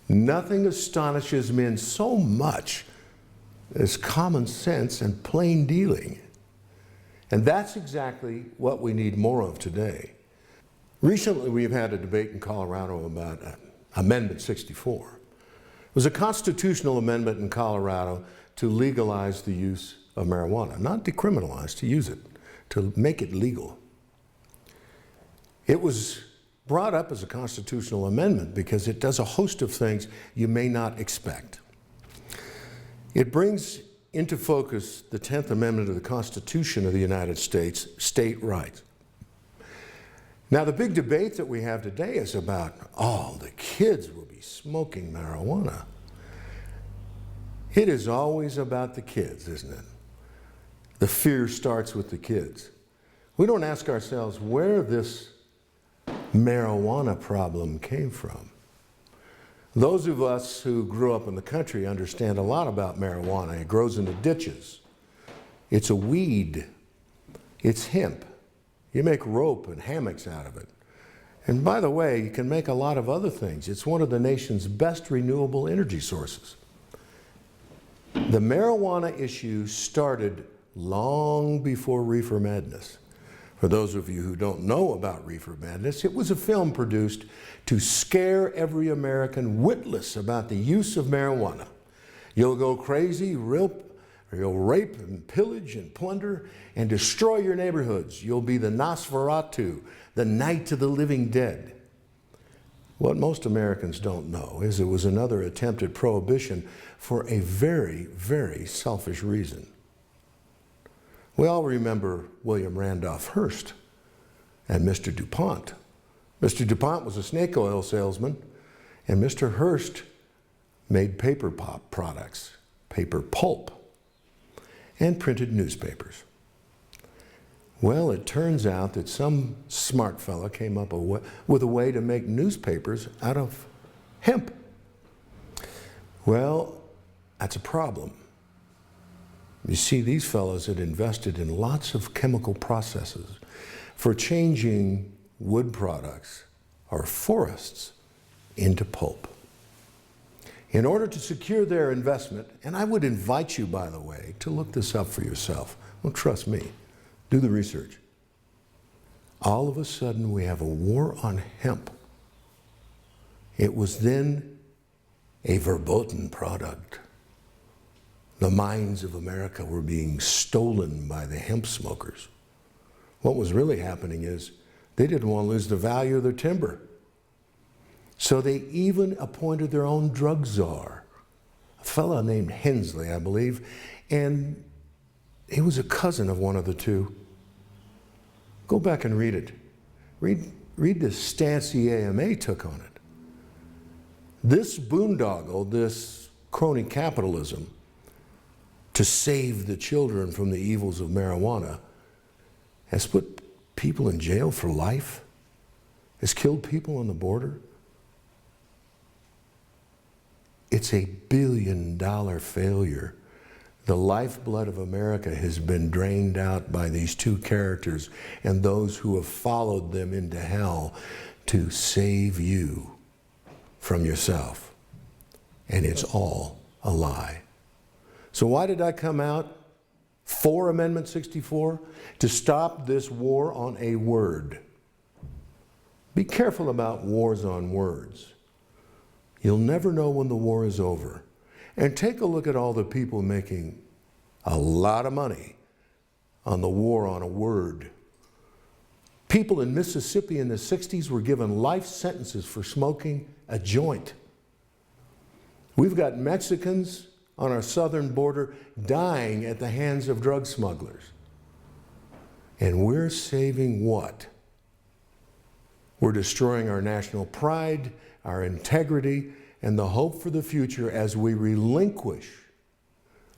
Nothing astonishes men so much as common sense and plain dealing. And that's exactly what we need more of today. Recently, we've had a debate in Colorado about Amendment 64. It was a constitutional amendment in Colorado to legalize the use of marijuana, not decriminalize, to use it, to make it legal. It was brought up as a constitutional amendment because it does a host of things you may not expect. It brings into focus the 10th Amendment of the Constitution of the United States, state rights. Now, the big debate that we have today is about, oh, the kids will be smoking marijuana. It is always about the kids, isn't it? The fear starts with the kids. We don't ask ourselves where this marijuana problem came from. Those of us who grew up in the country understand a lot about marijuana. It grows in the ditches. It's a weed. It's hemp. You make rope and hammocks out of it. And by the way, you can make a lot of other things. It's one of the nation's best renewable energy sources. The marijuana issue started long before Reefer Madness. For those of you who don't know about Reefer Madness, it was a film produced to scare every American witless about the use of marijuana. You'll go crazy, you'll rape and pillage and plunder and destroy your neighborhoods. You'll be the Nosferatu, the night of the living dead. What most Americans don't know is it was another attempt at prohibition for a very, very selfish reason. We all remember William Randolph Hearst and Mr. DuPont. Mr. DuPont was a snake oil salesman, and Mr. Hearst made paper pop products, paper pulp, and printed newspapers. Well, it turns out that some smart fella came up with a way to make newspapers out of hemp. Well, that's a problem. You see, these fellows had invested in lots of chemical processes for changing wood products or forests into pulp. In order to secure their investment, and I would invite you, by the way, to look this up for yourself. Don't trust me. Do the research. All of a sudden, we have a war on hemp. It was then a verboten product. The mines of America were being stolen by the hemp smokers. What was really happening is they didn't want to lose the value of their timber. So they even appointed their own drug czar, a fellow named Hensley, I believe, and he was a cousin of one of the two. Go back and read it. Read the stance the AMA took on it. This boondoggle, this crony capitalism, to save the children from the evils of marijuana, has put people in jail for life, has killed people on the border. It's a billion-dollar failure. The lifeblood of America has been drained out by these two characters and those who have followed them into hell to save you from yourself. And it's all a lie. So why did I come out for Amendment 64? To stop this war on a word. Be careful about wars on words. You'll never know when the war is over. And take a look at all the people making a lot of money on the war on a word. People in Mississippi in the 60s were given life sentences for smoking a joint. We've got Mexicans on our southern border dying at the hands of drug smugglers. And we're saving what? We're destroying our national pride, our integrity, and the hope for the future as we relinquish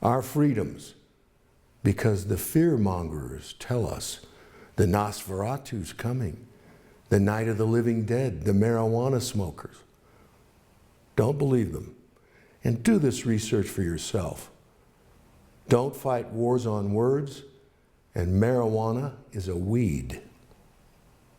our freedoms because the fear-mongers tell us the Nosferatu's coming, the night of the living dead, the marijuana smokers. Don't believe them. And do this research for yourself. Don't fight wars on words, and marijuana is a weed.